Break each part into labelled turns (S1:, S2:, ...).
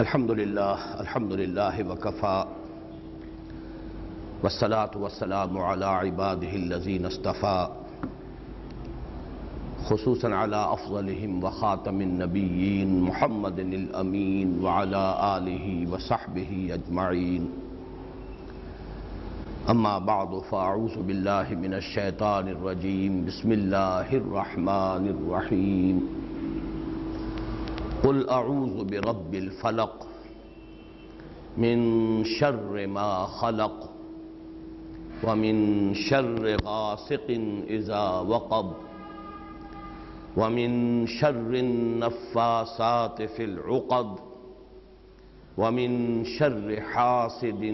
S1: الحمدللہ وکفا والصلاة والسلام علی عباده الذین اصطفا خصوصا علی افضلہم وخاتم النبیین محمد الامین وعلی آلہ وصحبہ اجمعین اما بعد فاعوذ باللہ من الشیطان الرجیم بسم اللہ الرحمن الرحیم قل اعوذ برب الفلق من شر ما خلق ومن شر غاسق اذا وقب ومن شر النفاثات في العقد ومن شر حاسد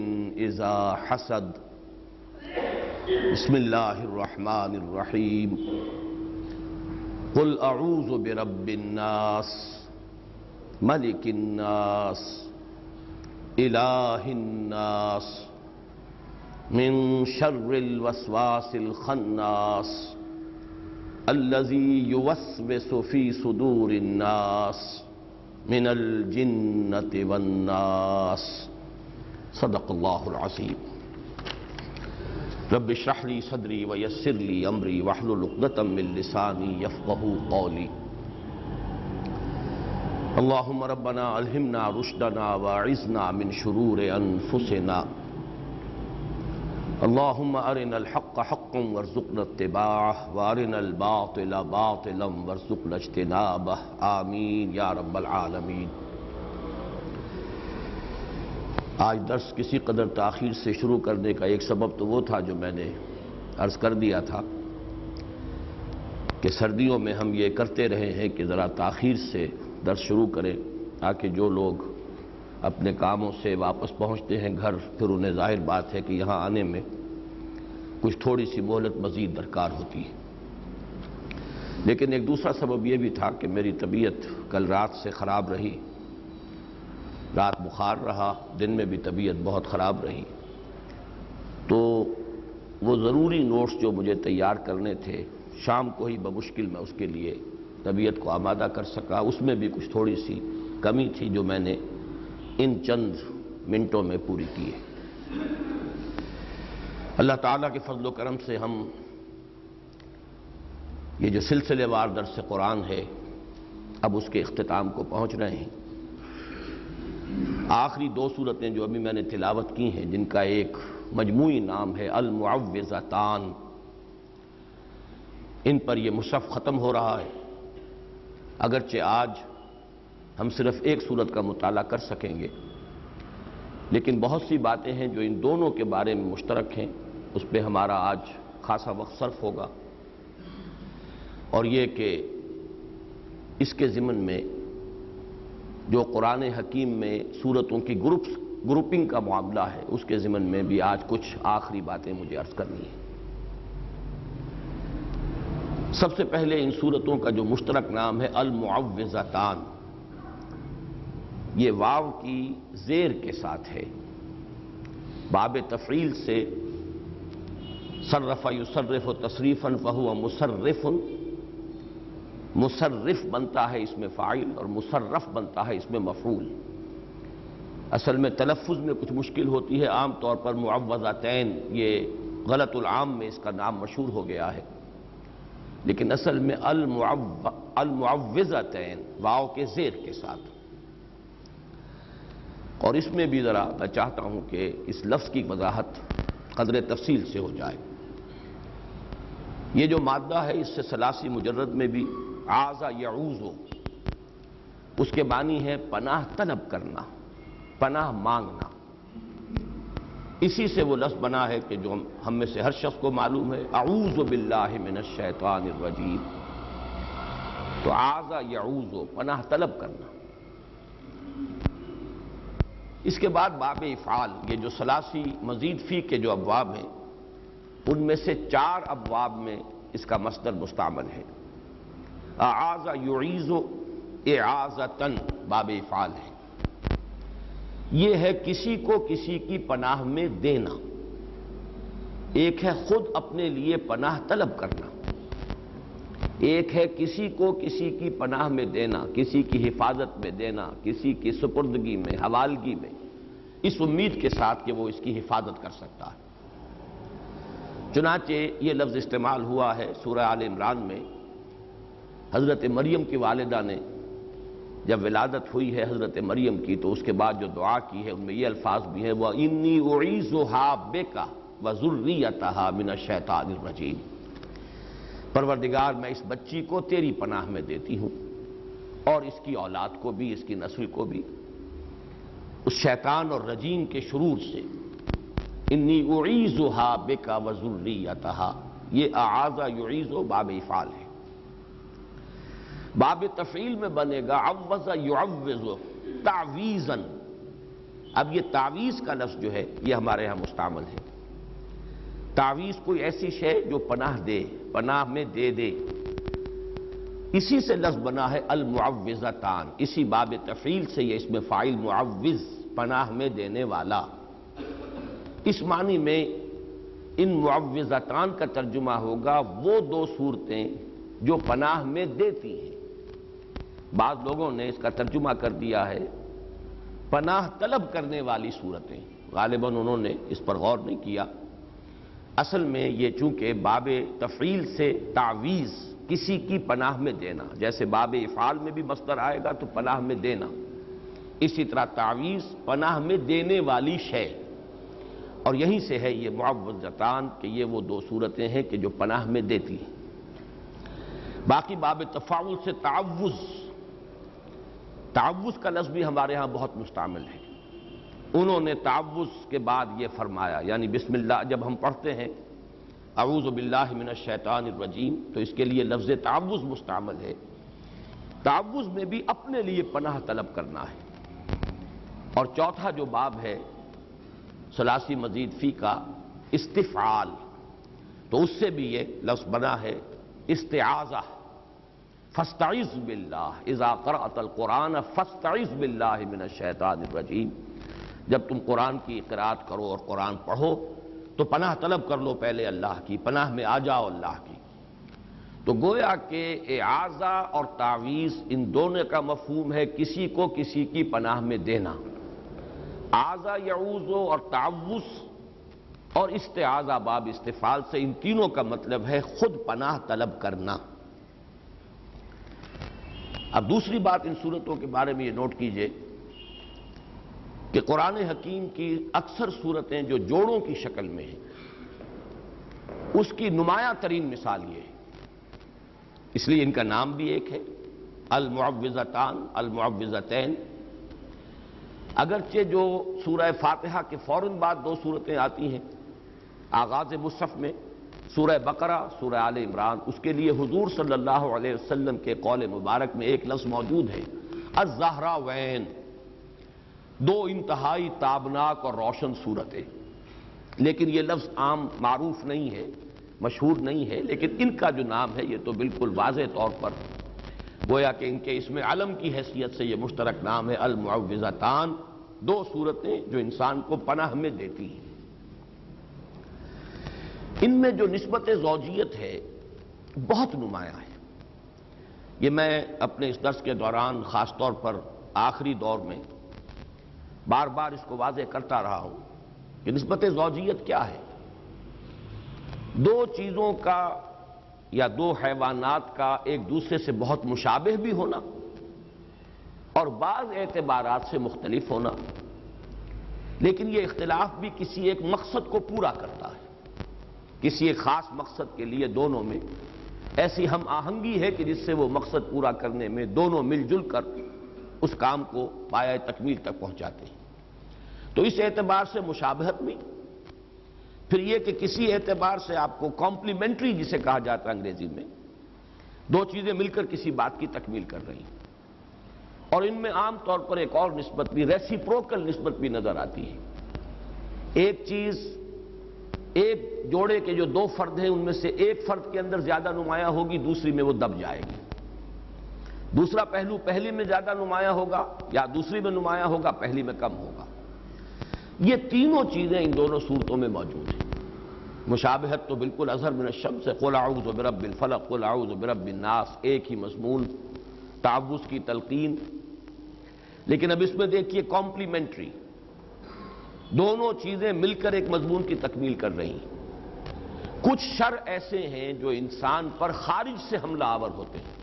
S1: اذا حسد بسم اللہ الرحمن الرحیم قل اعوذ برب الناس ملک الناس الہ الناس من شر الوسواس الخناس الذي يوسوس في صدور الناس من الجنة والناس صدق اللہ العظیم رب اشرح لي صدری ویسر لي امری واحلل عقدۃ من لسانی یفقہوا قولی اللہم ربنا الہمنا رشدنا واعذنا من شرور انفسنا اللہم ارنا الحق حقا وارزقنا اتباعہ وارنا الباطل باطلا وارزقنا اجتنابہ آمین یا رب العالمین۔ آج درس کسی قدر تاخیر سے شروع کرنے کا ایک سبب تو وہ تھا جو میں نے عرض کر دیا تھا کہ سردیوں میں ہم یہ کرتے رہے ہیں کہ ذرا تاخیر سے درس شروع کریں تاکہ جو لوگ اپنے کاموں سے واپس پہنچتے ہیں گھر پھر انہیں ظاہر بات ہے کہ یہاں آنے میں کچھ تھوڑی سی مہلت مزید درکار ہوتی ہے۔ لیکن ایک دوسرا سبب یہ بھی تھا کہ میری طبیعت کل رات سے خراب رہی، رات بخار رہا، دن میں بھی طبیعت بہت خراب رہی، تو وہ ضروری نوٹس جو مجھے تیار کرنے تھے شام کو ہی بمشکل میں اس کے لیے طبیعت کو آمادہ کر سکا، اس میں بھی کچھ تھوڑی سی کمی تھی جو میں نے ان چند منٹوں میں پوری کی ہے۔ اللہ تعالیٰ کے فضل و کرم سے ہم یہ جو سلسلے وار درس قرآن ہے اب اس کے اختتام کو پہنچ رہے ہیں۔ آخری دو صورتیں جو ابھی میں نے تلاوت کی ہیں جن کا ایک مجموعی نام ہے المعوذتان، ان پر یہ مصحف ختم ہو رہا ہے۔ اگرچہ آج ہم صرف ایک صورت کا مطالعہ کر سکیں گے، لیکن بہت سی باتیں ہیں جو ان دونوں کے بارے میں مشترک ہیں، اس پہ ہمارا آج خاصا وقت صرف ہوگا، اور یہ کہ اس کے ضمن میں جو قرآن حکیم میں صورتوں کی گروپنگ کا معاملہ ہے اس کے ضمن میں بھی آج کچھ آخری باتیں مجھے عرض کرنی ہیں۔ سب سے پہلے ان صورتوں کا جو مشترک نام ہے المعوذتان، یہ واو کی زیر کے ساتھ ہے، باب تفعیل سے صرف یصرف تصریفا فہو مصرف، مصرف بنتا ہے اس میں فاعل اور مصرف بنتا ہے اس میں مفعول۔ اصل میں تلفظ میں کچھ مشکل ہوتی ہے، عام طور پر معوذتین یہ غلط العام میں اس کا نام مشہور ہو گیا ہے، لیکن اصل میں المعوذتین واو کے زیر کے ساتھ۔ اور اس میں بھی ذرا میں چاہتا ہوں کہ اس لفظ کی وضاحت قدر تفصیل سے ہو جائے۔ یہ جو مادہ ہے اس سے ثلاثی مجرد میں بھی عاذ یعوذ، اس کے معنی ہے پناہ طلب کرنا، پناہ مانگنا۔ اسی سے وہ لفظ بنا ہے کہ جو ہم میں سے ہر شخص کو معلوم ہے، اعوذ باللہ من الشیطان الرجیم، تو عاذ یعوذ پناہ طلب کرنا۔ اس کے بعد باب افعال، یہ جو ثلاثی مزید فی کے جو ابواب ہیں ان میں سے 4 ابواب میں اس کا مصدر مستعمل ہے۔ اعاذ یعیذ اعاذتن باب افعال ہے، یہ ہے کسی کو کسی کی پناہ میں دینا۔ ایک ہے خود اپنے لیے پناہ طلب کرنا، ایک ہے کسی کو کسی کی پناہ میں دینا، کسی کی حفاظت میں دینا، کسی کی سپردگی میں، حوالگی میں، اس امید کے ساتھ کہ وہ اس کی حفاظت کر سکتا ہے۔ چنانچہ یہ لفظ استعمال ہوا ہے سورہ آل عمران میں۔ حضرت مریم کی والدہ نے جب ولادت ہوئی ہے حضرت مریم کی، تو اس کے بعد جو دعا کی ہے ان میں یہ الفاظ بھی ہیں وَإِنِّي أُعِيذُهَا بِكَ وَذُرِّيَّتَهَا مِنَ الشَّيْطَانِ الرَّجِيمِ، پروردگار میں اس بچی کو تیری پناہ میں دیتی ہوں اور اس کی اولاد کو بھی، اس کی نسل کو بھی، اس شیطان اور رجیم کے شرور سے۔ انی اعیذها بک وذریتها، یہ اعاذ یعیذ باب افعال ہے۔ باب تفعیل میں بنے گا عوذ یعوذ تعویذا۔ اب یہ تعویذ کا لفظ جو ہے یہ ہمارے ہاں مستعمل ہے۔ تعویذ کوئی ایسی شے جو پناہ دے، پناہ میں دے دے، اسی سے لفظ بنا ہے المعوذتان۔ اسی باب تفعیل سے یہ اسم فاعل معوذ، پناہ میں دینے والا، اس معنی میں ان معوذتان کا ترجمہ ہوگا وہ دو صورتیں جو پناہ میں دیتی ہیں۔ بعض لوگوں نے اس کا ترجمہ کر دیا ہے پناہ طلب کرنے والی صورتیں، غالباً انہوں نے اس پر غور نہیں کیا۔ اصل میں یہ چونکہ باب تفعیل سے تعویذ، کسی کی پناہ میں دینا، جیسے باب افعال میں بھی مصدر آئے گا تو پناہ میں دینا، اسی طرح تعویذ پناہ میں دینے والی شے، اور یہیں سے ہے یہ معوذتان کہ یہ وہ دو صورتیں ہیں کہ جو پناہ میں دیتی ہیں۔ باقی باب تفاعل سے تعوذ، تعوذ کا لفظ بھی ہمارے ہاں بہت مستعمل ہے۔ انہوں نے تعوذ کے بعد یہ فرمایا، یعنی بسم اللہ جب ہم پڑھتے ہیں اعوذ باللہ من الشیطان الرجیم تو اس کے لیے لفظ تعوذ مستعمل ہے۔ تعوذ میں بھی اپنے لیے پناہ طلب کرنا ہے۔ اور چوتھا جو باب ہے ثلاثی مزید فی کا استفعال، تو اس سے بھی یہ لفظ بنا ہے استعاذہ، فاستعذ باللہ اذا قرأت القرآن فاستعذ باللہ من الشیطان الرجیم، جب تم قرآن کی قرأت کرو اور قرآن پڑھو تو پناہ طلب کر لو پہلے اللہ کی، پناہ میں آ جاؤ اللہ کی۔ تو گویا کہ اعاذہ اور تعویذ ان دونوں کا مفہوم ہے کسی کو کسی کی پناہ میں دینا۔ اعاذہ یعوذ اور تعوذ اور استعاذہ باب استفعال سے ان تینوں کا مطلب ہے خود پناہ طلب کرنا۔ اب دوسری بات ان صورتوں کے بارے میں یہ نوٹ کیجئے کہ قرآن حکیم کی اکثر صورتیں جو جوڑوں کی شکل میں ہیں اس کی نمایاں ترین مثال یہ ہے، اس لیے ان کا نام بھی ایک ہے المعوذتان، المعوذتین۔ اگرچہ جو سورہ فاتحہ کے فوراً بعد دو صورتیں آتی ہیں آغاز مصحف میں، سورہ بقرہ، سورہ آل عمران، اس کے لیے حضور صلی اللہ علیہ وسلم کے قول مبارک میں ایک لفظ موجود ہے الزہراوین، دو انتہائی تابناک اور روشن صورتیں، لیکن یہ لفظ عام معروف نہیں ہے، مشہور نہیں ہے، لیکن ان کا جو نام ہے یہ تو بالکل واضح طور پر گویا کہ ان کے اسم علم کی حیثیت سے یہ مشترک نام ہے المعوذتان، دو صورتیں جو انسان کو پناہ میں دیتی ہیں۔ ان میں جو نسبت زوجیت ہے بہت نمایاں ہے۔ یہ میں اپنے اس درس کے دوران خاص طور پر آخری دور میں بار بار اس کو واضح کرتا رہا ہوں کہ نسبت زوجیت کیا ہے۔ دو چیزوں کا یا دو حیوانات کا ایک دوسرے سے بہت مشابہ بھی ہونا اور بعض اعتبارات سے مختلف ہونا، لیکن یہ اختلاف بھی کسی ایک مقصد کو پورا کرتا ہے، کسی ایک خاص مقصد کے لیے دونوں میں ایسی ہم آہنگی ہے کہ جس سے وہ مقصد پورا کرنے میں دونوں مل جل کر اس کام کو پایہ تکمیل تک پہنچاتے ہیں۔ تو اس اعتبار سے مشابہت بھی، پھر یہ کہ کسی اعتبار سے آپ کو کمپلیمنٹری جسے کہا جاتا ہے انگریزی میں، دو چیزیں مل کر کسی بات کی تکمیل کر رہی ہیں۔ اور ان میں عام طور پر ایک اور نسبت بھی، ریسیپروکل نسبت بھی نظر آتی ہے۔ ایک چیز ایک جوڑے کے جو دو فرد ہیں ان میں سے ایک فرد کے اندر زیادہ نمایاں ہوگی، دوسری میں وہ دب جائے گی۔ دوسرا پہلو پہلی میں زیادہ نمایاں ہوگا یا دوسری میں نمایاں ہوگا، پہلی میں کم ہوگا۔ یہ تینوں چیزیں ان دونوں صورتوں میں موجود ہیں۔ مشابہت تو بالکل اظہر من الشمس ہے، قل اعوذ برب الفلق قل اعوذ برب الناس، ایک ہی مضمون، تعوذ کی تلقین. لیکن اب اس میں دیکھیے کمپلیمنٹری، دونوں چیزیں مل کر ایک مضمون کی تکمیل کر رہی ہیں. کچھ شر ایسے ہیں جو انسان پر خارج سے حملہ آور ہوتے ہیں.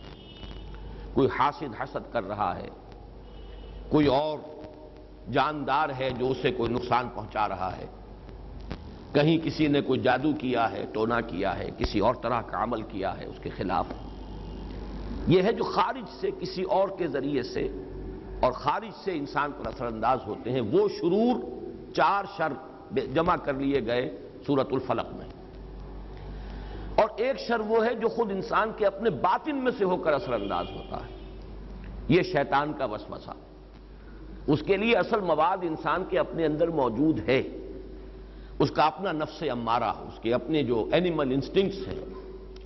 S1: کوئی حاسد حسد کر رہا ہے، کوئی اور جاندار ہے جو اسے کوئی نقصان پہنچا رہا ہے، کہیں کسی نے کوئی جادو کیا ہے، ٹونا کیا ہے، کسی اور طرح کا عمل کیا ہے اس کے خلاف. یہ ہے جو خارج سے کسی اور کے ذریعے سے اور خارج سے انسان پر اثر انداز ہوتے ہیں. وہ شرور 4 شر جمع کر لیے گئے سورۃ الفلق میں. اور ایک شر وہ ہے جو خود انسان کے اپنے باطن میں سے ہو کر اثر انداز ہوتا ہے، یہ شیطان کا وسوسہ. اس کے لیے اصل مواد انسان کے اپنے اندر موجود ہے، اس کا اپنا نفس امارہ، اس کے اپنے جو اینیمل انسٹنکٹس ہیں،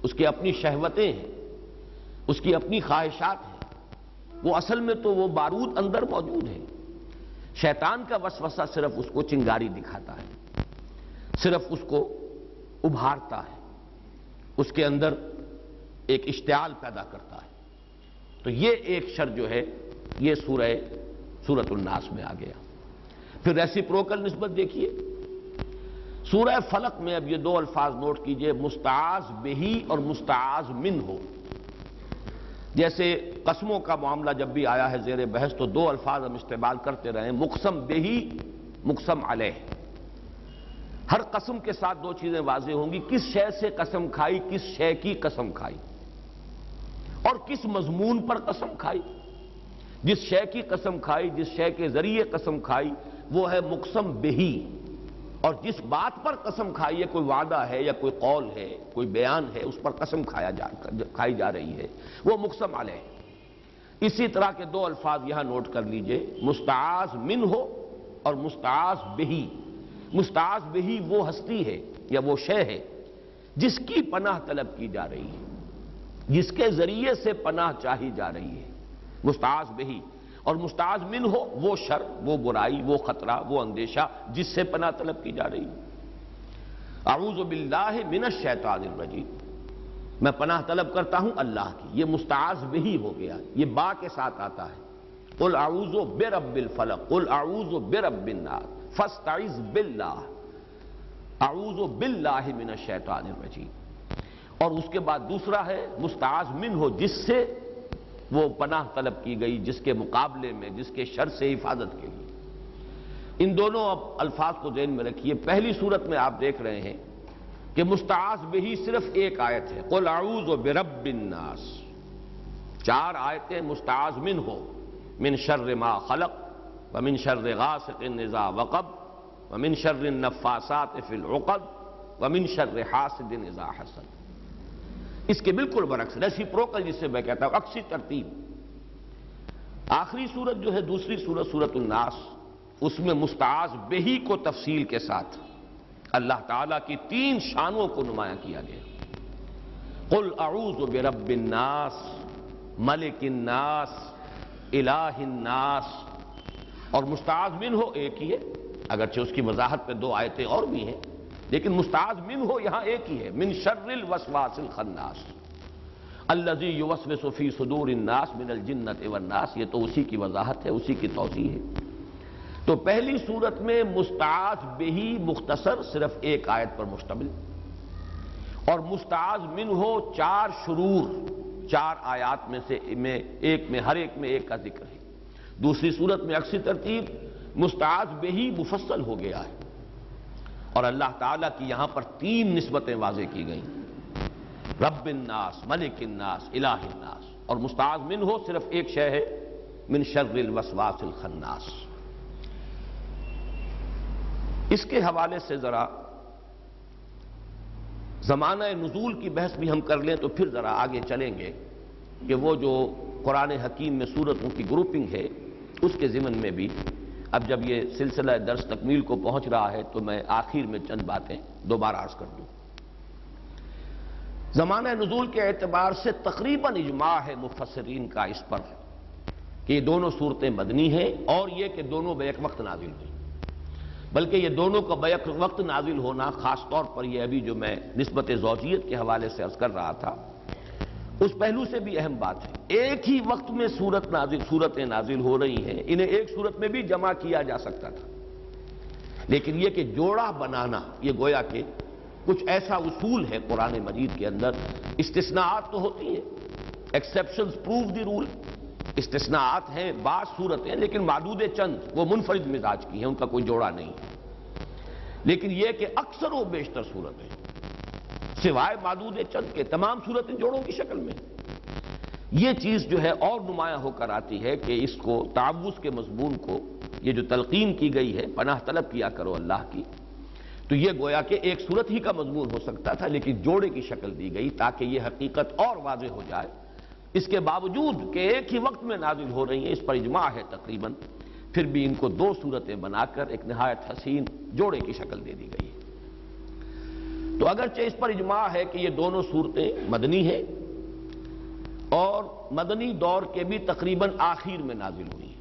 S1: اس کی اپنی شہوتیں ہیں، اس کی اپنی خواہشات ہیں. وہ اصل میں تو وہ بارود اندر موجود ہے. شیطان کا وسوسہ صرف اس کو چنگاری دکھاتا ہے، صرف اس کو ابھارتا ہے، اس کے اندر ایک اشتعال پیدا کرتا ہے. تو یہ ایک شر جو ہے یہ سورۃ الناس میں آ گیا. پھر ریسیپروکل نسبت دیکھیے، سورہ فلق میں اب یہ 2 الفاظ نوٹ کیجئے، مستعاذ بہی اور مستعاذ منہ. جیسے قسموں کا معاملہ جب بھی آیا ہے زیر بحث تو 2 الفاظ ہم استعمال کرتے رہے، مقسم بہی، مقسم علیہ. ہر قسم کے ساتھ 2 چیزیں واضح ہوں گی، کس شے سے قسم کھائی، کس شے کی قسم کھائی، اور کس مضمون پر قسم کھائی. جس شے کی قسم کھائی، جس شے کے ذریعے قسم کھائی، وہ ہے مقسم بہی. اور جس بات پر قسم کھائی ہے، کوئی وعدہ ہے یا کوئی قول ہے، کوئی بیان ہے، اس پر قسم کھائی جا رہی ہے، وہ مقسم علیہ. اسی طرح کے 2 الفاظ یہاں نوٹ کر لیجئے، مستعاذ منہ اور مستعاذ بہی. مستعاذ بہی وہ ہستی ہے یا وہ شے ہے جس کی پناہ طلب کی جا رہی ہے، جس کے ذریعے سے پناہ چاہی جا رہی ہے، مستعاذ بہی. اور مستعاذ منہ وہ شر، وہ برائی، وہ خطرہ، وہ اندیشہ جس سے پناہ طلب کی جا رہی ہے. اعوذ باللہ من الشیطان الرجیم، میں پناہ طلب کرتا ہوں اللہ کی. یہ مستعاذ بہی ہو گیا، یہ با کے ساتھ آتا ہے. قل اعوذ برب الفلق قل اعوذ برب الناس فاستعذ باللہ، اعوذ باللہ من الشیطان الرجیم. اور اس کے بعد دوسرا ہے مستعاذ منہ، جس سے وہ پناہ طلب کی گئی، جس کے مقابلے میں، جس کے شر سے حفاظت کے لیے. ان دونوں الفاظ کو ذہن میں رکھیے. پہلی صورت میں آپ دیکھ رہے ہیں کہ مستعاذ بہی صرف ایک آیت ہے، قل اعوذ برب الناس. 4 آیتیں مستعاذ منہ، من شر ما خلق ومن شر غاسق اذا وقب ومن شر النفاثات فی العقد ومن شر حاسد اذا حسد. اس کے بالکل برعکس ریسیپروکل جسے میں کہتا ہوں، عکسی ترتیب. آخری صورت جو ہے دوسری صورت سورۃ الناس، اس میں مستعاذ بہی کو تفصیل کے ساتھ اللہ تعالیٰ کی 3 شانوں کو نمایاں کیا گیا. قل اعوذ برب الناس ملک الناس الہ الناس. اور مستعاذ منہ ایک ہی ہے، اگرچہ اس کی وضاحت پہ 2 آیتیں اور بھی ہیں، لیکن مستعاذ منہ یہاں ایک ہی ہے، من شر الوسواس الخناس الذی یوسوس فی صدور الناس من الجنۃ والناس. یہ تو اسی کی وضاحت ہے، اسی کی توضیح ہے. تو پہلی صورت میں مستعاذ بہی مختصر صرف ایک آیت پر مشتمل، اور مستعاذ منہ 4 شرور 4 آیات میں سے ہر ایک میں ایک کا ذکر ہے. دوسری صورت میں عکسی ترتیب مستعاذ بہی مفصل ہو گیا ہے، اور اللہ تعالیٰ کی یہاں پر 3 نسبتیں واضح کی گئیں، رب الناس، ملک الناس، الہ الناس. اور مستعاذ منہ صرف ایک شے ہے، من شر الوسواس الخناس. اس کے حوالے سے ذرا زمانہ نزول کی بحث بھی ہم کر لیں تو پھر ذرا آگے چلیں گے کہ وہ جو قرآن حکیم میں سورتوں کی گروپنگ ہے اس کے ضمن میں بھی اب جب یہ سلسلہ درس تکمیل کو پہنچ رہا ہے تو میں آخر میں چند باتیں دوبارہ عرض کر دوں. زمانہ نزول کے اعتبار سے تقریباً اجماع ہے مفسرین کا اس پر کہ یہ دونوں صورتیں مدنی ہیں، اور یہ کہ دونوں بیک وقت نازل ہوئی. بلکہ یہ دونوں کا بیک وقت نازل ہونا، خاص طور پر یہ ابھی جو میں نسبت زوجیت کے حوالے سے عرض کر رہا تھا، اس پہلو سے بھی اہم بات ہے۔ ایک ہی وقت میں صورتیں نازل ہو رہی ہیں، انہیں ایک صورت میں بھی جمع کیا جا سکتا تھا، لیکن یہ کہ جوڑا بنانا، یہ گویا کہ کچھ ایسا اصول ہے قرآن مجید کے اندر۔ استثناءات تو ہوتی ہیں، ایکسیپشنز پروو دی رول، استثناءات ہیں بعض صورتیں، لیکن معدود چند وہ منفرد مزاج کی ہیں، ان کا کوئی جوڑا نہیں ہے۔ لیکن یہ کہ اکثر و بیشتر صورتیں سوائے معدود چند کے تمام صورتیں جوڑوں کی شکل میں، یہ چیز جو ہے اور نمایاں ہو کر آتی ہے کہ اس کو تعوذ کے مضمون کو، یہ جو تلقین کی گئی ہے پناہ طلب کیا کرو اللہ کی، تو یہ گویا کہ ایک صورت ہی کا مضمون ہو سکتا تھا، لیکن جوڑے کی شکل دی گئی تاکہ یہ حقیقت اور واضح ہو جائے۔ اس کے باوجود کہ ایک ہی وقت میں نازل ہو رہی ہیں، اس پر اجماع ہے تقریباً، پھر بھی ان کو دو صورتیں بنا کر ایک نہایت حسین جوڑے کی شکل دے دی گئی ہے۔ تو اگرچہ اس پر اجماع ہے کہ یہ دونوں صورتیں مدنی ہیں اور مدنی دور کے بھی تقریباً آخر میں نازل ہوئی ہیں،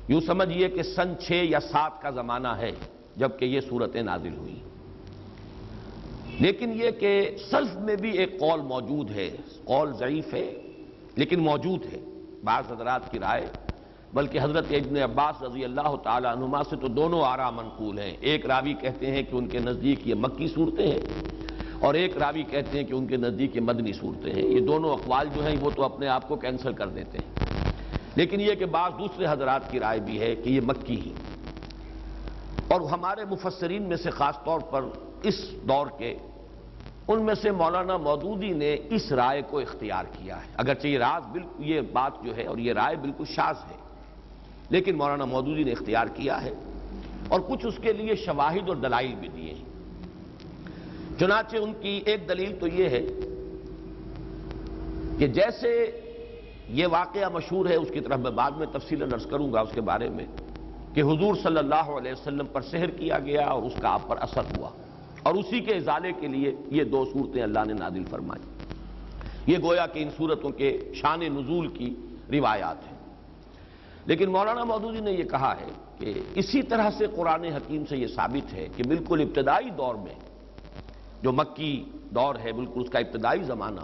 S1: یوں سمجھیے کہ سن 6 یا 7 کا زمانہ ہے جبکہ یہ صورتیں نازل ہوئی، لیکن یہ کہ سلف میں بھی ایک قول موجود ہے، قول ضعیف ہے لیکن موجود ہے، بعض حضرات کی رائے، بلکہ حضرت ابن عباس رضی اللہ تعالی عنہما سے تو دونوں آراء منقول ہیں۔ ایک راوی کہتے ہیں کہ ان کے نزدیک یہ مکی صورتیں ہیں، اور ایک راوی کہتے ہیں کہ ان کے نزدیک یہ مدنی صورتیں ہیں۔ یہ دونوں اقوال جو ہیں وہ تو اپنے آپ کو کینسل کر دیتے ہیں، لیکن یہ کہ بعض دوسرے حضرات کی رائے بھی ہے کہ یہ مکی ہی، اور ہمارے مفسرین میں سے خاص طور پر اس دور کے، ان میں سے مولانا مودودی نے اس رائے کو اختیار کیا ہے، اگرچہ یہ بات جو ہے اور یہ رائے بالکل شاذ ہے، لیکن مولانا مودودی نے اختیار کیا ہے، اور کچھ اس کے لیے شواہد اور دلائل بھی دیے ہیں۔ چنانچہ ان کی ایک دلیل تو یہ ہے کہ جیسے یہ واقعہ مشہور ہے، اس کی طرف میں بعد میں تفصیلاً عرض کروں گا اس کے بارے میں، کہ حضور صلی اللہ علیہ وسلم پر سحر کیا گیا اور اس کا آپ پر اثر ہوا، اور اسی کے ازالے کے لیے یہ دو صورتیں اللہ نے نازل فرمائی۔ یہ گویا کہ ان صورتوں کے شان نزول کی روایات ہیں، لیکن مولانا مودودی نے یہ کہا ہے کہ اسی طرح سے قرآن حکیم سے یہ ثابت ہے کہ بالکل ابتدائی دور میں، جو مکی دور ہے، بالکل اس کا ابتدائی زمانہ،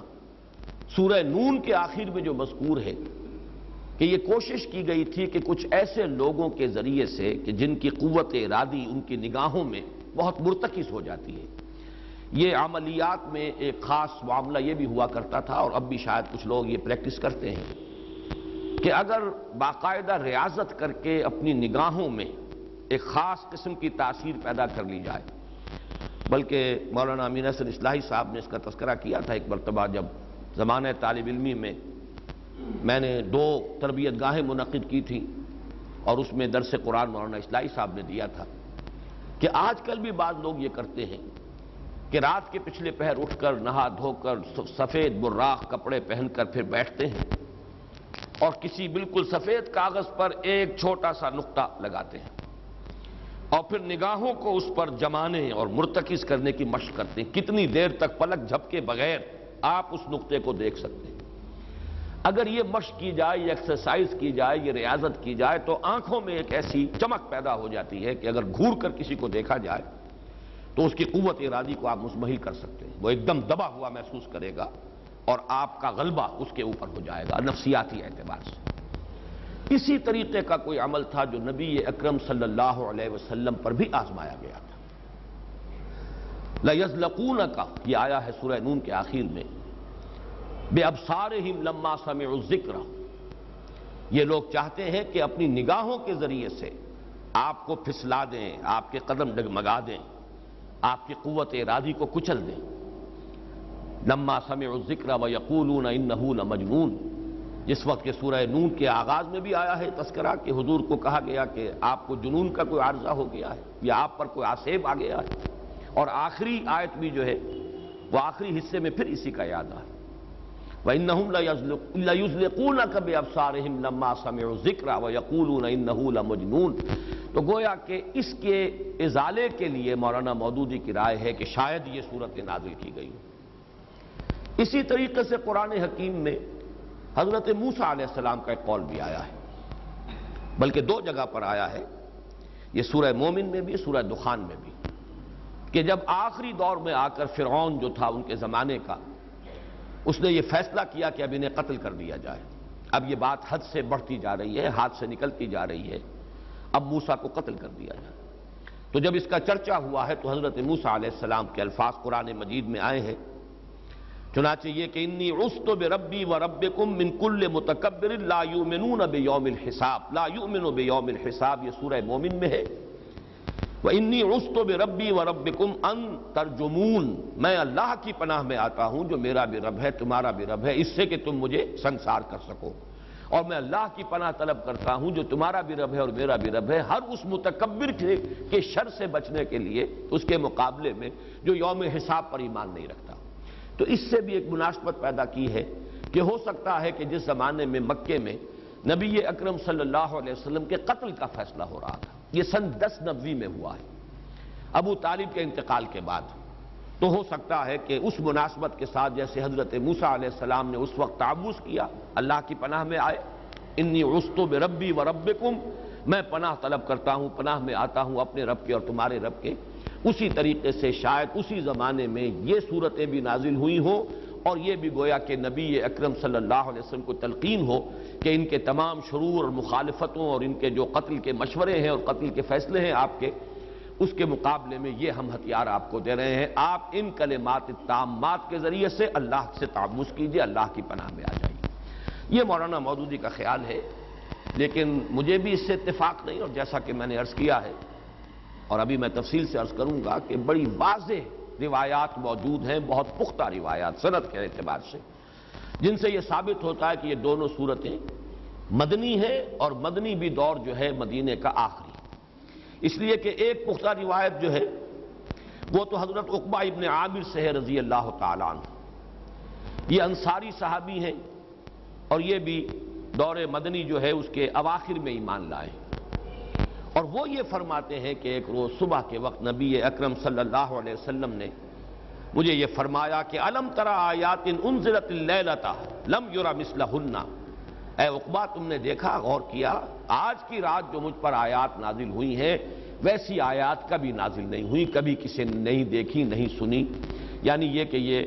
S1: سورہ نون کے آخر میں جو مذکور ہے کہ یہ کوشش کی گئی تھی کہ کچھ ایسے لوگوں کے ذریعے سے کہ جن کی قوت ارادی ان کی نگاہوں میں بہت مرتکز ہو جاتی ہے، یہ عملیات میں ایک خاص معاملہ یہ بھی ہوا کرتا تھا، اور اب بھی شاید کچھ لوگ یہ پریکٹس کرتے ہیں کہ اگر باقاعدہ ریاضت کر کے اپنی نگاہوں میں ایک خاص قسم کی تاثیر پیدا کر لی جائے، بلکہ مولانا امین حسن اصلاحی صاحب نے اس کا تذکرہ کیا تھا ایک مرتبہ، جب زمانہ طالب علمی میں نے 2 تربیت گاہیں منعقد کی تھیں، اور اس میں درس قرآن مولانا اصلاحی صاحب نے دیا تھا کہ آج کل بھی بعض لوگ یہ کرتے ہیں کہ رات کے پچھلے پہر اٹھ کر نہا دھو کر سفید براق کپڑے پہن کر پھر بیٹھتے ہیں اور کسی بالکل سفید کاغذ پر ایک چھوٹا سا نقطہ لگاتے ہیں، اور پھر نگاہوں کو اس پر جمانے اور مرتکز کرنے کی مشق کرتے ہیں۔ کتنی دیر تک پلک جھپکے بغیر آپ اس نقطے کو دیکھ سکتے ہیں۔ اگر یہ مشق کی جائے، یہ ایکسرسائز کی جائے، یہ ریاضت کی جائے، تو آنکھوں میں ایک ایسی چمک پیدا ہو جاتی ہے کہ اگر گھور کر کسی کو دیکھا جائے تو اس کی قوت ارادی کو آپ مزمحل کر سکتے ہیں، وہ ایک دم دبا ہوا محسوس کرے گا اور آپ کا غلبہ اس کے اوپر ہو جائے گا نفسیاتی اعتبار سے۔ اسی طریقے کا کوئی عمل تھا جو نبی اکرم صلی اللہ علیہ وسلم پر بھی آزمایا گیا تھا۔ لَيَزْلَقُونَكَ، یہ آیا ہے سورہ نون کے آخر میں، بِأَبْصَارِهِمْ لَمَّا سَمِعُوا الذِّكْرَ، یہ لوگ چاہتے ہیں کہ اپنی نگاہوں کے ذریعے سے آپ کو پھسلا دیں، آپ کے قدم ڈگمگا دیں، آپ کی قوت ارادی کو کچل دیں۔ لَمَّا سَمِعُوا الذِّكْرَ وَيَقُولُونَ إِنَّهُ لَمَجْنُونَ، جس وقت کہ سورہ نون کے آغاز میں بھی آیا ہے تذکرہ کہ حضور کو کہا گیا کہ آپ کو جنون کا کوئی عارضہ ہو گیا ہے یا آپ پر کوئی آسیب آ گیا ہے، اور آخری آیت بھی جو ہے وہ آخری حصے میں پھر اسی کا یاد آ ہے، وَإِنَّهُمْ لَيُزْلِقُونَكَ بِأَبْصَارِهِمْ لَمَّا سَمِعُوا الذِّكْرَ وَيَقُولُونَ إِنَّهُ لَمَجْنُونَ۔ تو گویا کہ اس کے ازالے کے لیے مولانا مودودی کی رائے ہے کہ شاید یہ صورت نازل کی گئی۔ اسی طریقے سے قرآن حکیم میں حضرت موسیٰ علیہ السلام کا ایک قول بھی آیا ہے، بلکہ 2 جگہ پر آیا ہے۔ یہ سورہ مومن میں بھی، سورہ دخان میں بھی، کہ جب آخری دور میں آ کر فرعون جو تھا ان کے زمانے کا، اس نے یہ فیصلہ کیا کہ اب انہیں قتل کر دیا جائے۔ اب یہ بات حد سے بڑھتی جا رہی ہے، ہاتھ سے نکلتی جا رہی ہے، اب موسیٰ کو قتل کر دیا جائے۔ تو جب اس کا چرچا ہوا ہے تو حضرت موسیٰ علیہ السلام کے الفاظ قرآن مجید میں آئے ہیں، چنانچہ یہ کہ انی عُصْتُ بِرَبِّي وَرَبِّكُم مِّن كُلِّ مُتَكَبِّرٍ لَا يُؤْمِنُونَ بِيَوْمِ الْحِسَابِ، لا يُؤْمِنُ بِيَوْمِ الْحِسَابِ، یہ سورہ مومن میں ہے۔ وَإِنِّي عُصْتُ بِرَبِّي وَرَبِّكُمْ أَن تَرْجُمُونَ، میں اللہ کی پناہ میں آتا ہوں جو میرا بھی رب ہے تمہارا بھی رب ہے، اس سے کہ تم مجھے سنسار کر سکو، اور میں اللہ کی پناہ طلب کرتا ہوں جو تمہارا بھی رب ہے اور میرا بھی رب ہے، ہر اس متکبر کے شر سے بچنے کے لیے، اس کے مقابلے میں جو یوم حساب پر ایمان نہیں رکھتا۔ تو اس سے بھی ایک مناسبت پیدا کی ہے کہ ہو سکتا ہے کہ جس زمانے میں مکے میں نبی اکرم صلی اللہ علیہ وسلم کے قتل کا فیصلہ ہو رہا تھا، یہ سن 1090 میں ہوا ہے ابو طالب کے انتقال کے بعد، تو ہو سکتا ہے کہ اس مناسبت کے ساتھ جیسے حضرت موسیٰ علیہ السلام نے اس وقت تعوذ کیا، اللہ کی پناہ میں آئے، انی عُصْتُ بِرَبِّي وَرَبِّكُمْ، میں پناہ طلب کرتا ہوں، پناہ میں آتا ہوں اپنے رب کے اور تمہارے رب کے، اسی طریقے سے شاید اسی زمانے میں یہ صورتیں بھی نازل ہوئی ہوں، اور یہ بھی گویا کہ نبی اکرم صلی اللہ علیہ وسلم کو تلقین ہو کہ ان کے تمام شرور اور مخالفتوں اور ان کے جو قتل کے مشورے ہیں اور قتل کے فیصلے ہیں آپ کے، اس کے مقابلے میں یہ ہم ہتھیار آپ کو دے رہے ہیں، آپ ان کلمات التامات کے ذریعے سے اللہ سے تعوذ کیجئے، اللہ کی پناہ میں آ جائیے۔ یہ مولانا مودودی کا خیال ہے، لیکن مجھے بھی اس سے اتفاق نہیں، اور جیسا کہ میں نے عرض کیا ہے اور ابھی میں تفصیل سے عرض کروں گا کہ بڑی واضح روایات موجود ہیں، بہت پختہ روایات سند کے اعتبار سے، جن سے یہ ثابت ہوتا ہے کہ یہ دونوں صورتیں مدنی ہیں، اور مدنی بھی دور جو ہے مدینے کا آخری، اس لیے کہ ایک پختہ روایت جو ہے وہ تو حضرت عقبہ ابن عامر سے ہے رضی اللہ تعالیٰ عنہ، یہ انصاری صحابی ہیں، اور یہ بھی دور مدنی جو ہے اس کے اواخر میں ایمان لائے، اور وہ یہ فرماتے ہیں کہ ایک روز صبح کے وقت نبی اکرم صلی اللہ علیہ وسلم نے مجھے یہ فرمایا کہ الم تری آیات انزلت اللیلۃ لم یری مثلہن، اے عقبہ تم نے دیکھا، غور کیا، آج کی رات جو مجھ پر آیات نازل ہوئی ہیں ویسی آیات کبھی نازل نہیں ہوئی، کبھی کسی نے نہیں دیکھی نہیں سنی، یعنی یہ کہ یہ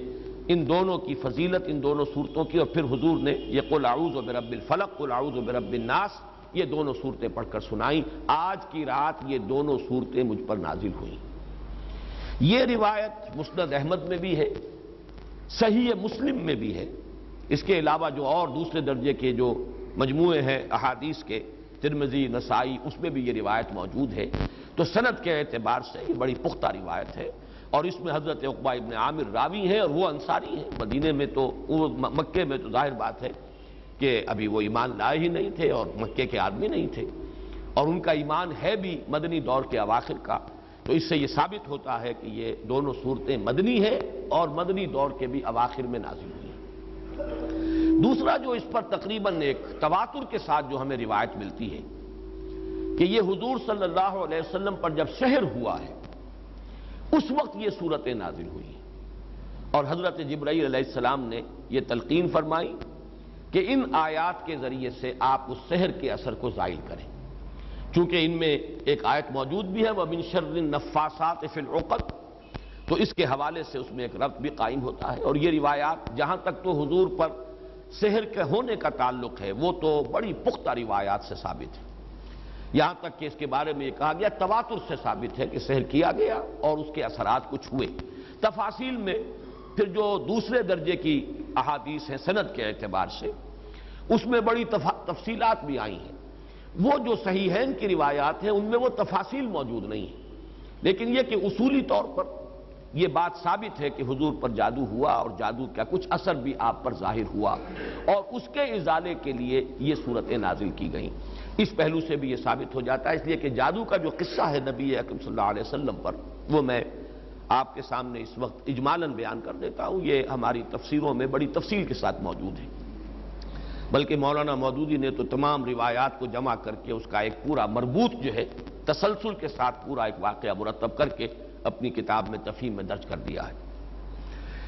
S1: ان دونوں کی فضیلت، ان دونوں صورتوں کی، اور پھر حضور نے یہ قل اعوذ برب الفلق قل اعوذ برب الناس، یہ دونوں صورتیں پڑھ کر سنائیں، آج کی رات یہ دونوں صورتیں مجھ پر نازل ہوئیں۔ یہ روایت مسند احمد میں بھی ہے، صحیح مسلم میں بھی ہے، اس کے علاوہ جو اور دوسرے درجے کے جو مجموعے ہیں احادیث کے، ترمذی، نسائی، اس میں بھی یہ روایت موجود ہے، تو سند کے اعتبار سے یہ بڑی پختہ روایت ہے، اور اس میں حضرت عقبہ ابن عامر راوی ہیں، اور وہ انصاری ہیں، مدینے میں تو مکے میں تو ظاہر بات ہے کہ ابھی وہ ایمان لائے ہی نہیں تھے اور مکے کے آدمی نہیں تھے، اور ان کا ایمان ہے بھی مدنی دور کے اواخر کا، تو اس سے یہ ثابت ہوتا ہے کہ یہ دونوں صورتیں مدنی ہیں اور مدنی دور کے بھی اواخر میں نازل ہوئی ہیں۔ دوسرا جو اس پر تقریباً ایک تواتر کے ساتھ جو ہمیں روایت ملتی ہے کہ یہ حضور صلی اللہ علیہ وسلم پر جب سحر ہوا ہے اس وقت یہ صورتیں نازل ہوئی ہیں، اور حضرت جبرائیل علیہ السلام نے یہ تلقین فرمائی کہ ان آیات کے ذریعے سے آپ اس سحر کے اثر کو زائل کریں، چونکہ ان میں ایک آیت موجود بھی ہے وَمِن شَرِّ النَّفَّاثَاتِ فِي الْعُقَدِ، تو اس کے حوالے سے اس میں ایک ربط بھی قائم ہوتا ہے، اور یہ روایات جہاں تک تو حضور پر سحر کے ہونے کا تعلق ہے وہ تو بڑی پختہ روایات سے ثابت ہے، یہاں تک کہ اس کے بارے میں یہ کہا گیا تواتر سے ثابت ہے کہ سحر کیا گیا اور اس کے اثرات کچھ ہوئے۔ تفاصیل میں پھر جو دوسرے درجے کی احادیث ہیں سند کے اعتبار سے اس میں بڑی تفصیلات بھی آئی ہیں، وہ جو صحیحین کی روایات ہیں ان میں وہ تفاصیل موجود نہیں ہیں، لیکن یہ کہ اصولی طور پر یہ بات ثابت ہے کہ حضور پر جادو ہوا، اور جادو کا کچھ اثر بھی آپ پر ظاہر ہوا، اور اس کے ازالے کے لیے یہ صورتیں نازل کی گئیں۔ اس پہلو سے بھی یہ ثابت ہو جاتا ہے، اس لیے کہ جادو کا جو قصہ ہے نبی اکرم صلی اللہ علیہ وسلم پر وہ میں آپ کے سامنے اس وقت اجمالاً بیان کر دیتا ہوں، یہ ہماری تفسیروں میں بڑی تفصیل کے ساتھ موجود ہے، بلکہ مولانا مودودی نے تو تمام روایات کو جمع کر کے اس کا ایک پورا مربوط جو ہے تسلسل کے ساتھ پورا ایک واقعہ مرتب کر کے اپنی کتاب میں تفہیم میں درج کر دیا ہے۔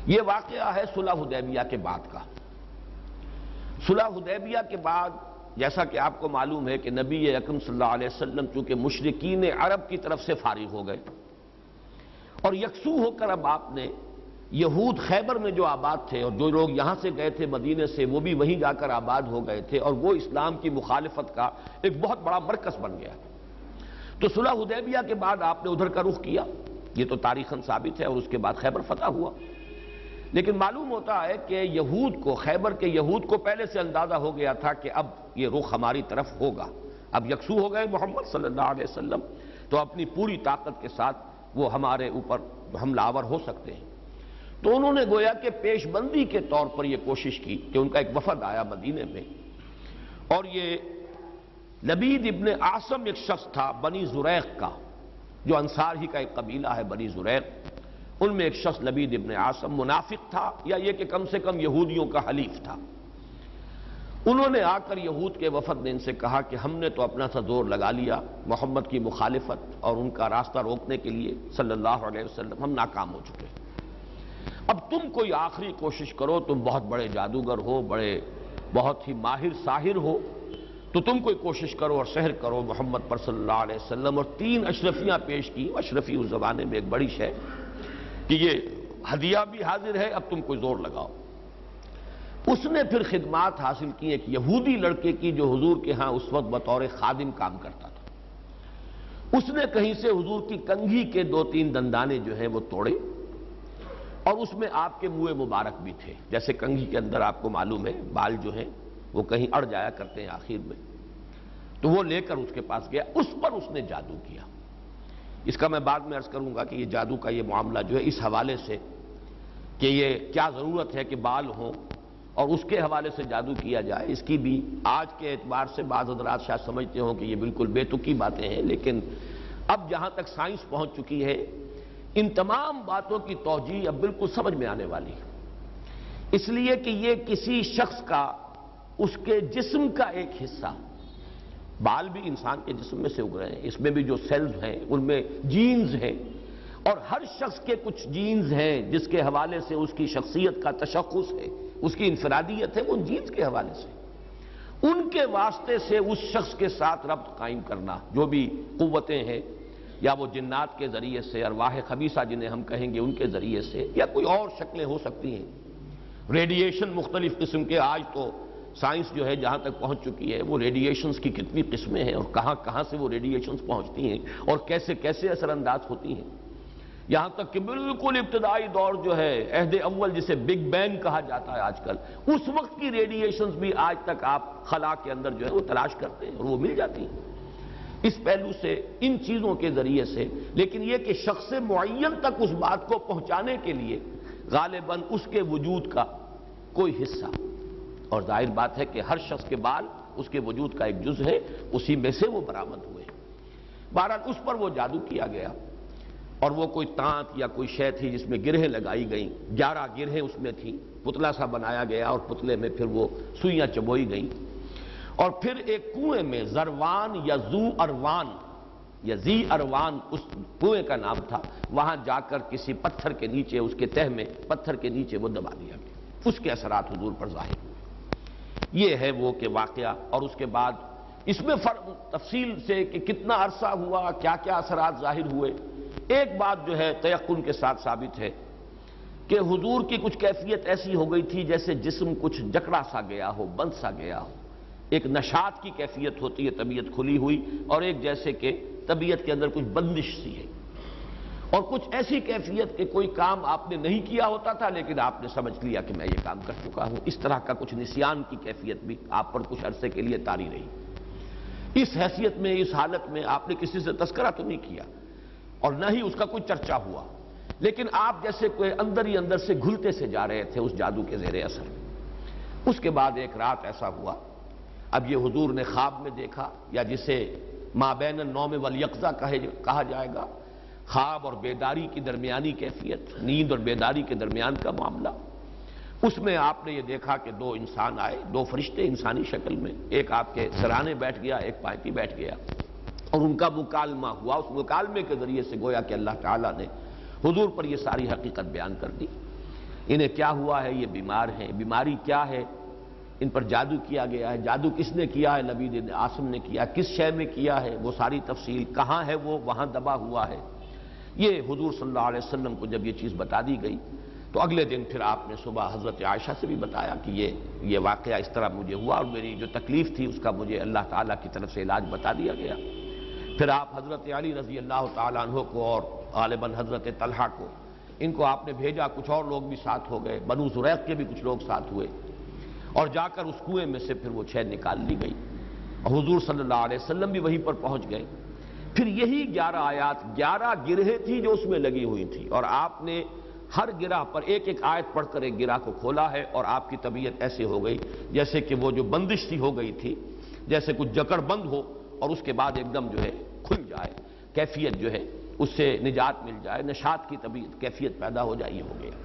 S1: یہ واقعہ ہے صلح حدیبیہ کے بعد کا۔ صلح حدیبیہ کے بعد جیسا کہ آپ کو معلوم ہے کہ نبی اکرم صلی اللہ علیہ وسلم چونکہ مشرکین عرب کی طرف سے فارغ ہو گئے اور یکسو ہو کر اب آپ نے یہود خیبر میں جو آباد تھے اور جو لوگ یہاں سے گئے تھے مدینے سے وہ بھی وہیں جا کر آباد ہو گئے تھے اور وہ اسلام کی مخالفت کا ایک بہت بڑا مرکز بن گیا. تو صلح حدیبیہ کے بعد آپ نے ادھر کا رخ کیا، یہ تو تاریخاً ثابت ہے، اور اس کے بعد خیبر فتح ہوا. لیکن معلوم ہوتا ہے کہ یہود کو، خیبر کے یہود کو پہلے سے اندازہ ہو گیا تھا کہ اب یہ رخ ہماری طرف ہوگا، اب یکسو ہو گئے محمد صلی اللہ علیہ وسلم، تو اپنی پوری طاقت کے ساتھ وہ ہمارے اوپر حملہ آور ہو سکتے ہیں. تو انہوں نے گویا کہ پیش بندی کے طور پر یہ کوشش کی کہ ان کا ایک وفد آیا مدینے میں، اور یہ لبید ابن عاصم ایک شخص تھا بنی زریق کا، جو انصار ہی کا ایک قبیلہ ہے بنی زریق، ان میں ایک شخص لبید ابن عاصم منافق تھا، یا یہ کہ کم سے کم یہودیوں کا حلیف تھا. انہوں نے آ کر یہود کے وفد نے ان سے کہا کہ ہم نے تو اپنا سا زور لگا لیا محمد کی مخالفت اور ان کا راستہ روکنے کے لیے صلی اللہ علیہ وسلم، ہم ناکام ہو چکے، اب تم کوئی آخری کوشش کرو، تم بہت بڑے جادوگر ہو، بہت ہی ماہر ساحر ہو، تو تم کوئی کوشش کرو اور سحر کرو محمد پر صلی اللہ علیہ وسلم. اور 3 اشرفیاں پیش کی. اشرفی اس زمانے میں ایک بڑی شے کہ یہ ہدیہ بھی حاضر ہے، اب تم کوئی زور لگاؤ. اس نے پھر خدمات حاصل کی ایک یہودی لڑکے کی جو حضور کے ہاں اس وقت بطور خادم کام کرتا تھا. اس نے کہیں سے حضور کی کنگھی کے 2-3 دندانے جو ہیں وہ توڑے، اور اس میں آپ کے منہ مبارک بھی تھے. جیسے کنگھی کے اندر آپ کو معلوم ہے بال جو ہیں وہ کہیں اڑ جایا کرتے ہیں آخر میں، تو وہ لے کر اس کے پاس گیا. اس پر اس نے جادو کیا. اس کا میں بعد میں عرض کروں گا کہ یہ جادو کا یہ معاملہ جو ہے اس حوالے سے کہ یہ کیا ضرورت ہے کہ بال ہوں اور اس کے حوالے سے جادو کیا جائے، اس کی بھی آج کے اعتبار سے بعض حضرات شاید سمجھتے ہوں کہ یہ بالکل بے تکی باتیں ہیں، لیکن اب جہاں تک سائنس پہنچ چکی ہے ان تمام باتوں کی توجیہ اب بالکل سمجھ میں آنے والی ہے. اس لیے کہ یہ کسی شخص کا، اس کے جسم کا ایک حصہ، بال بھی انسان کے جسم میں سے اگ رہے ہیں، اس میں بھی جو سیلز ہیں ان میں جینز ہیں، اور ہر شخص کے کچھ جینز ہیں جس کے حوالے سے اس کی شخصیت کا تشخص ہے، اس کی انفرادیت ہے، وہ ان جینز کے حوالے سے، ان کے واسطے سے اس شخص کے ساتھ ربط قائم کرنا، جو بھی قوتیں ہیں یا وہ جنات کے ذریعے سے، ارواح خبیثہ جنہیں ہم کہیں گے ان کے ذریعے سے، یا کوئی اور شکلیں ہو سکتی ہیں، ریڈیشن مختلف قسم کے. آج تو سائنس جو ہے جہاں تک پہنچ چکی ہے وہ ریڈیشنز کی کتنی قسمیں ہیں اور کہاں کہاں سے وہ ریڈیشنز پہنچتی ہیں اور کیسے کیسے اثر انداز ہوتی ہیں، یہاں تک کہ بالکل ابتدائی دور جو ہے عہد اول جسے بگ بینگ کہا جاتا ہے آج کل، اس وقت کی ریڈیشنز بھی آج تک آپ خلا کے اندر جو ہے وہ تلاش کرتے ہیں اور وہ مل جاتی ہیں. اس پہلو سے ان چیزوں کے ذریعے سے، لیکن یہ کہ شخص معین تک اس بات کو پہنچانے کے لیے غالباً اس کے وجود کا کوئی حصہ، اور ظاہر بات ہے کہ ہر شخص کے بال اس کے وجود کا ایک جز ہے، اسی میں سے وہ برآمد ہوئے. بہرحال اس پر وہ جادو کیا گیا، اور وہ کوئی تانت یا کوئی شے تھی جس میں گرہیں لگائی گئیں، 11 گرہیں اس میں تھیں، پتلا سا بنایا گیا اور پتلے میں پھر وہ سوئیاں چبوئی گئیں، اور پھر ایک کنویں میں زروان یا زو اروان یا زی اروان اس کنویں کا نام تھا، وہاں جا کر کسی پتھر کے نیچے، اس کے تہ میں پتھر کے نیچے وہ دبا دیا گیا. اس کے اثرات حضور پر ظاہر ہوئے. یہ ہے وہ کہ واقعہ. اور اس کے بعد اس میں فرق تفصیل سے کہ کتنا عرصہ ہوا، کیا کیا اثرات ظاہر ہوئے. ایک بات جو ہے تیقن کے ساتھ ثابت ہے کہ حضور کی کچھ کیفیت ایسی ہو گئی تھی جیسے جسم کچھ جکڑا سا گیا ہو، بند سا گیا ہو. ایک نشاط کی کیفیت ہوتی ہے، طبیعت کھلی ہوئی، اور ایک جیسے کہ طبیعت کے اندر کچھ بندش سی ہے، اور کچھ ایسی کیفیت کہ کوئی کام آپ نے نہیں کیا ہوتا تھا لیکن آپ نے سمجھ لیا کہ میں یہ کام کر چکا ہوں. اس طرح کا کچھ نسیان کی کیفیت بھی آپ پر کچھ عرصے کے لیے طاری رہی. اس حیثیت میں، اس حالت میں آپ نے کسی سے تذکرہ تو نہیں کیا اور نہ ہی اس کا کوئی چرچا ہوا، لیکن آپ جیسے کوئی اندر ہی اندر سے گھلتے سے جا رہے تھے اس جادو کے زیر اثر. اس کے بعد ایک رات ایسا ہوا، اب یہ حضور نے خواب میں دیکھا، یا جسے ما بین النوم والیقظہ کہا جائے گا، خواب اور بیداری کی درمیانی کیفیت، نیند اور بیداری کے درمیان کا معاملہ. اس میں آپ نے یہ دیکھا کہ 2 انسان آئے، 2 فرشتے انسانی شکل میں، ایک آپ کے سرانے بیٹھ گیا، ایک پائیں پہ بیٹھ گیا، اور ان کا مکالمہ ہوا. اس مکالمے کے ذریعے سے گویا کہ اللہ تعالیٰ نے حضور پر یہ ساری حقیقت بیان کر دی. انہیں کیا ہوا ہے، یہ بیمار ہیں، بیماری کیا ہے، ان پر جادو کیا گیا ہے، جادو کس نے کیا ہے؟ لبید بن عاصم نے کیا، کس شے میں کیا ہے وہ ساری تفصیل، کہاں ہے وہ وہاں دبا ہوا ہے۔ یہ حضور صلی اللہ علیہ وسلم کو جب یہ چیز بتا دی گئی تو اگلے دن پھر آپ نے صبح حضرت عائشہ سے بھی بتایا کہ یہ واقعہ اس طرح مجھے ہوا اور میری جو تکلیف تھی اس کا مجھے اللہ تعالیٰ کی طرف سے علاج بتا دیا گیا۔ پھر آپ حضرت علی رضی اللہ تعالیٰ عنہ کو اور غالباً حضرت طلحہ کو، ان کو آپ نے بھیجا، کچھ اور لوگ بھی ساتھ ہو گئے، بنو زریق کے بھی کچھ لوگ ساتھ ہوئے، اور جا کر اس کنویں میں سے پھر وہ چھین نکال لی گئی اور حضور صلی اللہ علیہ وسلم بھی وہیں پر پہنچ گئے۔ پھر یہی 11 آیات، 11 گرہیں تھی جو اس میں لگی ہوئی تھی، اور آپ نے ہر گرہ پر ایک ایک آیت پڑھ کر ایک گرہ کو کھولا ہے، اور آپ کی طبیعت ایسے ہو گئی جیسے کہ وہ جو بندش سی ہو گئی تھی، جیسے کچھ جکڑ بند ہو اور اس کے بعد ایک دم جو ہے کھل جائے، کیفیت جو ہے اس سے نجات مل جائے، نشاط کی طبیعت کیفیت پیدا ہو جائے، یہ ہو گیا۔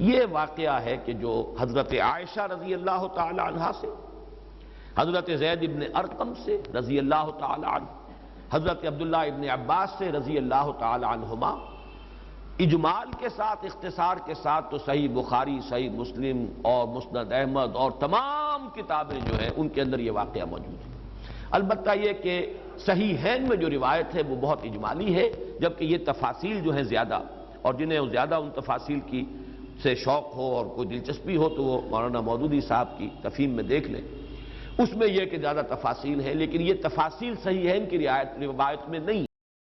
S1: یہ واقعہ ہے کہ جو حضرت عائشہ رضی اللہ تعالی عنہا سے، حضرت زید ابن ارقم سے رضی اللہ تعالی عنہ، حضرت عبداللہ ابن عباس سے رضی اللہ تعالی عنہما، اجمال کے ساتھ، اختصار کے ساتھ تو صحیح بخاری، صحیح مسلم اور مسند احمد اور تمام کتابیں جو ہیں ان کے اندر یہ واقعہ موجود ہے۔ البتہ یہ کہ صحیحین میں جو روایت ہے وہ بہت اجمالی ہے، جبکہ یہ تفاصیل جو ہیں زیادہ، اور جنہیں زیادہ ان تفاصیل کی سے شوق ہو اور کوئی دلچسپی ہو تو وہ مولانا مودودی صاحب کی تفہیم میں دیکھ لیں، اس میں یہ کہ زیادہ تفاصیل ہے، لیکن یہ تفاصیل صحیحین کی روایت میں نہیں ہے۔